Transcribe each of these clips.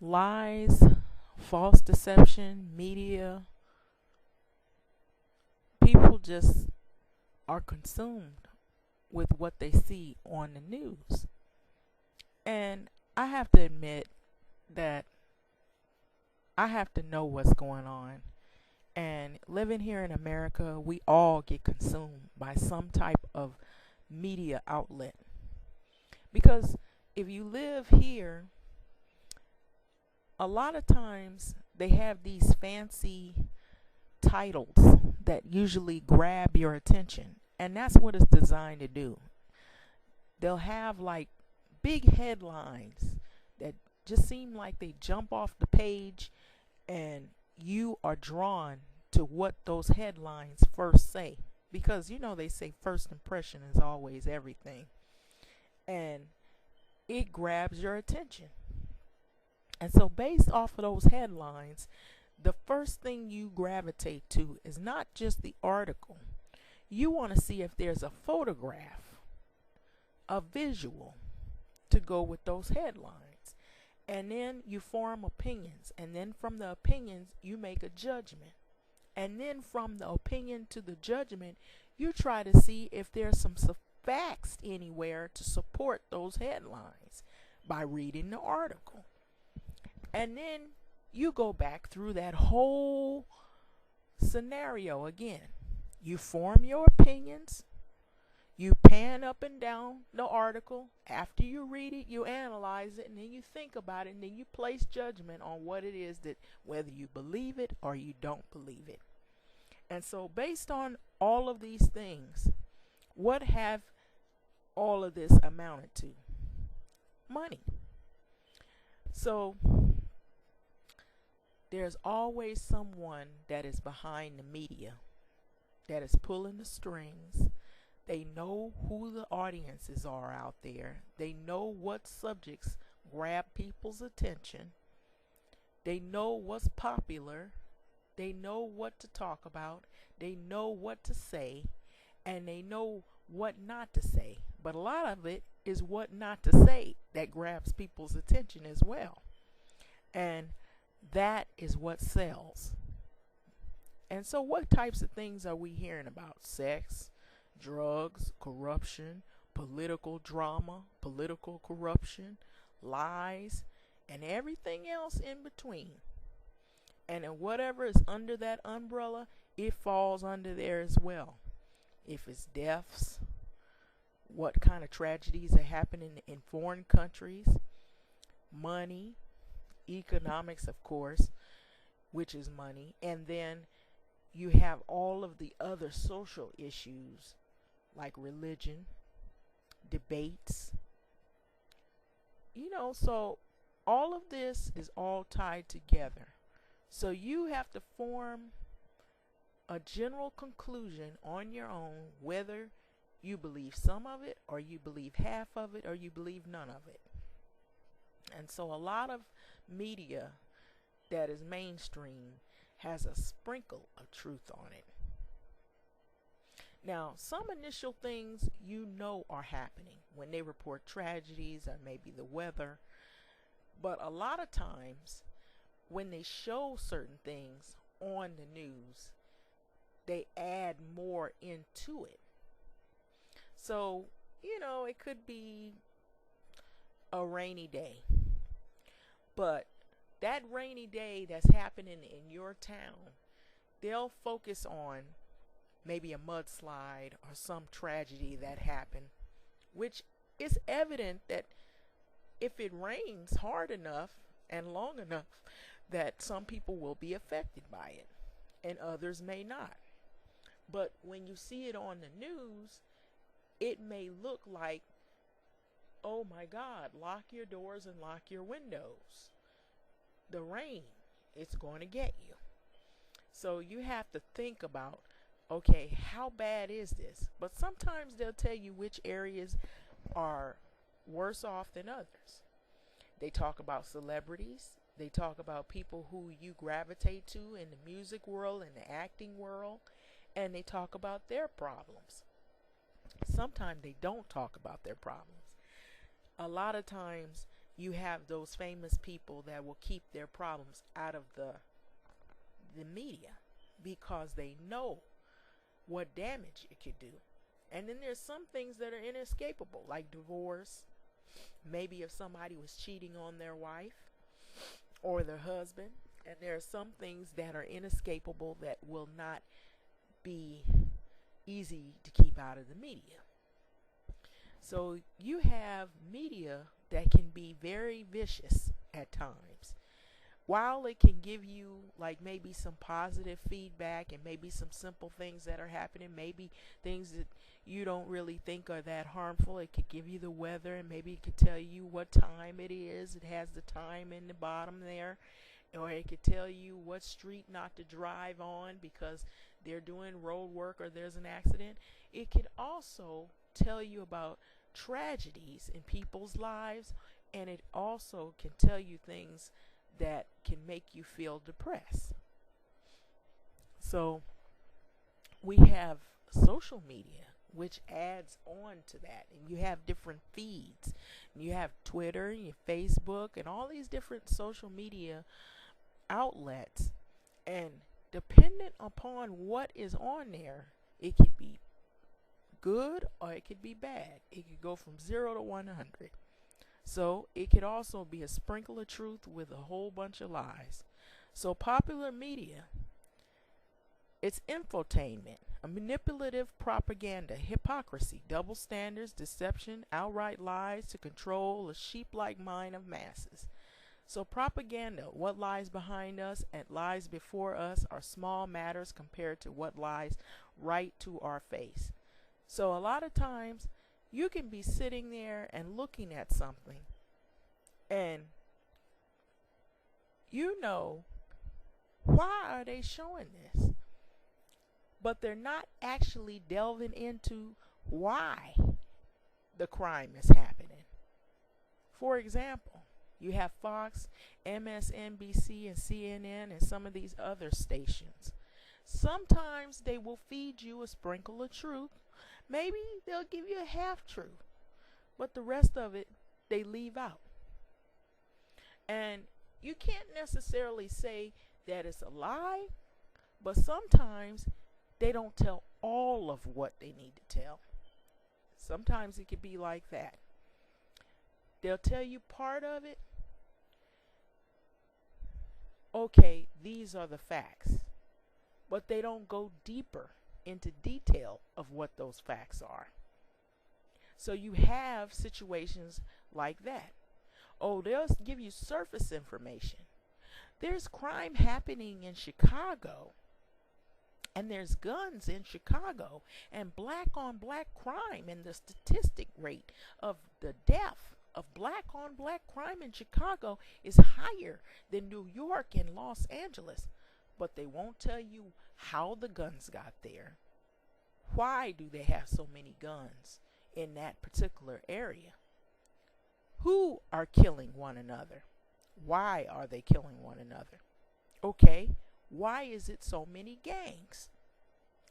Lies, false deception, media, people just are consumed with what they see on the news. And I have to admit that I have to know what's going on. And living here in America, we all get consumed by some type of media outlet. Because if you live here, a lot of times they have these fancy titles that usually grab your attention. And that's what it's designed to do. They'll have like big headlines that just seem like they jump off the page, and you are drawn to what those headlines first say. Because they say first impression is always everything. And it grabs your attention. And so, based off of those headlines, the first thing you gravitate to is not just the article. You want to see if there's a photograph, a visual to go with those headlines. And then you form opinions. And then from the opinions, you make a judgment. And then from the opinion to the judgment, you try to see if there's some facts anywhere to support those headlines by reading the article. And then you go back through that whole scenario again. You form your opinions. You pan up and down the article. After you read it, you analyze it, and then you think about it, and then you place judgment on what it is, that whether you believe it or you don't believe it. And so, based on all of these things, what have all of this amounted to? Money. So, there's always someone that is behind the media, that is pulling the strings. They know who the audiences are out there. They know what subjects grab people's attention. They know what's popular. They know what to talk about. They know what to say. And they know what not to say. But a lot of it is what not to say that grabs people's attention as well. And that is what sells. And so, what types of things are we hearing about? Sex, drugs, corruption, political drama, political corruption, lies, and everything else in between. And then whatever is under that umbrella, it falls under there as well. If it's deaths, what kind of tragedies are happening in foreign countries, money, economics, of course, which is money, and then you have all of the other social issues like religion, debates, so all of this is all tied together. So you have to form a general conclusion on your own, whether you believe some of it, or you believe half of it, or you believe none of it. And so a lot of media that is mainstream has a sprinkle of truth on it. Now, some initial things are happening when they report tragedies or maybe the weather. But a lot of times when they show certain things on the news, they add more into it. So, it could be a rainy day. But that rainy day that's happening in your town, they'll focus on maybe a mudslide or some tragedy that happened, which is evident that if it rains hard enough and long enough, that some people will be affected by it and others may not. But when you see it on the news, it may look like, oh my God, lock your doors and lock your windows. The rain, it's going to get you. So you have to think about, okay, how bad is this? But sometimes they'll tell you which areas are worse off than others. They talk about celebrities. They talk about people who you gravitate to in the music world and the acting world. And they talk about their problems. Sometimes they don't talk about their problems. A lot of times you have those famous people that will keep their problems out of the media because they know what damage it could do. And then there's some things that are inescapable, like divorce. Maybe if somebody was cheating on their wife or their husband. And there are some things that are inescapable that will not be easy to keep out of the media. So you have media that can be very vicious at times. While it can give you like maybe some positive feedback and maybe some simple things that are happening, maybe things that you don't really think are that harmful. It could give you the weather and maybe it could tell you what time it is. It has the time in the bottom there. Or it could tell you what street not to drive on because they're doing road work or there's an accident. It could also tell you about tragedies in people's lives, and it also can tell you things that can make you feel depressed. So we have social media, which adds on to that. And you have different feeds. And you have Twitter, and you have Facebook, and all these different social media outlets. And dependent upon what is on there, it could be good or it could be bad. It could go from 0 to 100. So it could also be a sprinkle of truth with a whole bunch of lies. So popular media, it's infotainment, a manipulative propaganda, hypocrisy, double standards, deception, outright lies to control a sheep-like mind of masses. So propaganda, what lies behind us and lies before us are small matters compared to what lies right to our face. So a lot of times you can be sitting there and looking at something and you know, why are they showing this? But they're not actually delving into why the crime is happening. For example, you have Fox, MSNBC, and CNN, and some of these other stations. Sometimes they will feed you a sprinkle of truth. Maybe they'll give you a half truth, but the rest of it they leave out. And you can't necessarily say that it's a lie, but sometimes they don't tell all of what they need to tell. Sometimes it could be like that. They'll tell you part of it. Okay, these are the facts. But they don't go deeper into detail of what those facts are. So you have situations like that. Oh, they'll give you surface information. There's crime happening in Chicago. And there's guns in Chicago. And black on black crime and the statistic rate of the death of black on black crime in Chicago is higher than New York and Los Angeles. But they won't tell you how the guns got there. Why do they have so many guns in that particular area? Who are killing one another? Why are they killing one another? Okay, why is it so many gangs?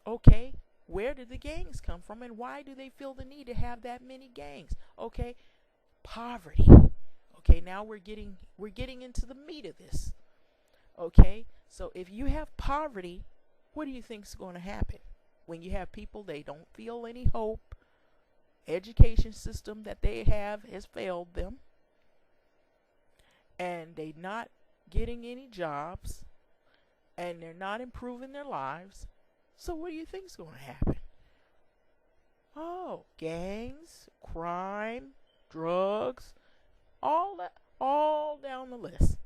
Okay, where did the gangs come from and why do they feel the need to have that many gangs? Okay, poverty. Okay, now we're getting into the meat of this. Okay, so if you have poverty, what do you think is going to happen? When you have people, they don't feel any hope. Education system that they have has failed them. And they're not getting any jobs. And they're not improving their lives. So what do you think is going to happen? Oh, gangs, crime, drugs, all that, all down the list.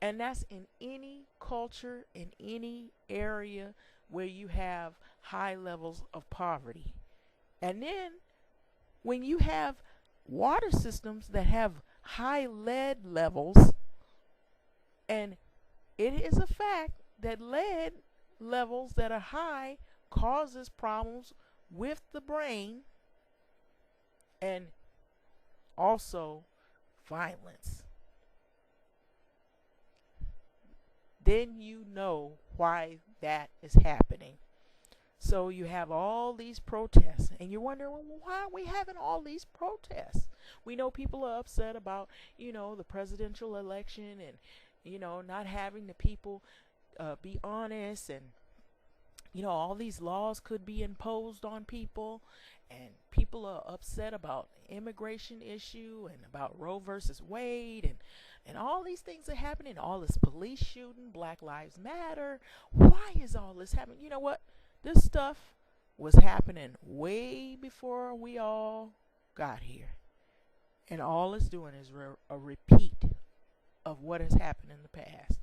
And that's in any culture, in any area where you have high levels of poverty. And then when you have water systems that have high lead levels, and it is a fact that lead levels that are high causes problems with the brain and also violence. Then you know why that is happening. So you have all these protests, and you're wondering, well, why are we having all these protests? We know people are upset about, the presidential election and, not having the people be honest, and all these laws could be imposed on people, and people are upset about immigration issue and about Roe versus Wade, and all these things are happening, all this police shooting, Black Lives Matter. Why is all this happening? You know what? This stuff was happening way before we all got here, and all it's doing is a repeat of what has happened in the past.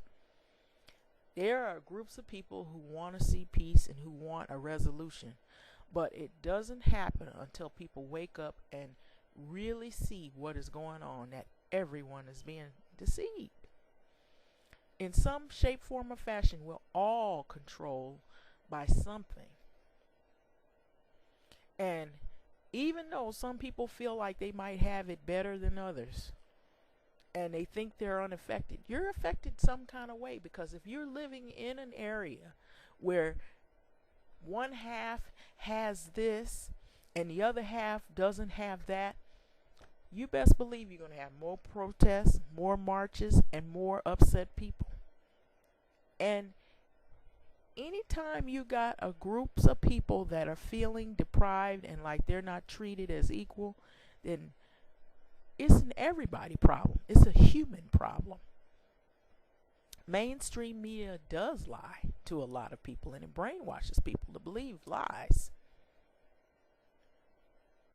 There are groups of people who want to see peace and who want a resolution, but it doesn't happen until people wake up and really see what is going on, that everyone is being deceived. In some shape, form, or fashion, we're all controlled by something. And even though some people feel like they might have it better than others, and they think they're unaffected, you're affected some kind of way, because if you're living in an area where one half has this and the other half doesn't have that, you best believe you're going to have more protests, more marches, and more upset people. And anytime you got a groups of people that are feeling deprived and like they're not treated as equal, then it's an everybody problem. It's a human problem. Mainstream media does lie to a lot of people, and it brainwashes people to believe lies.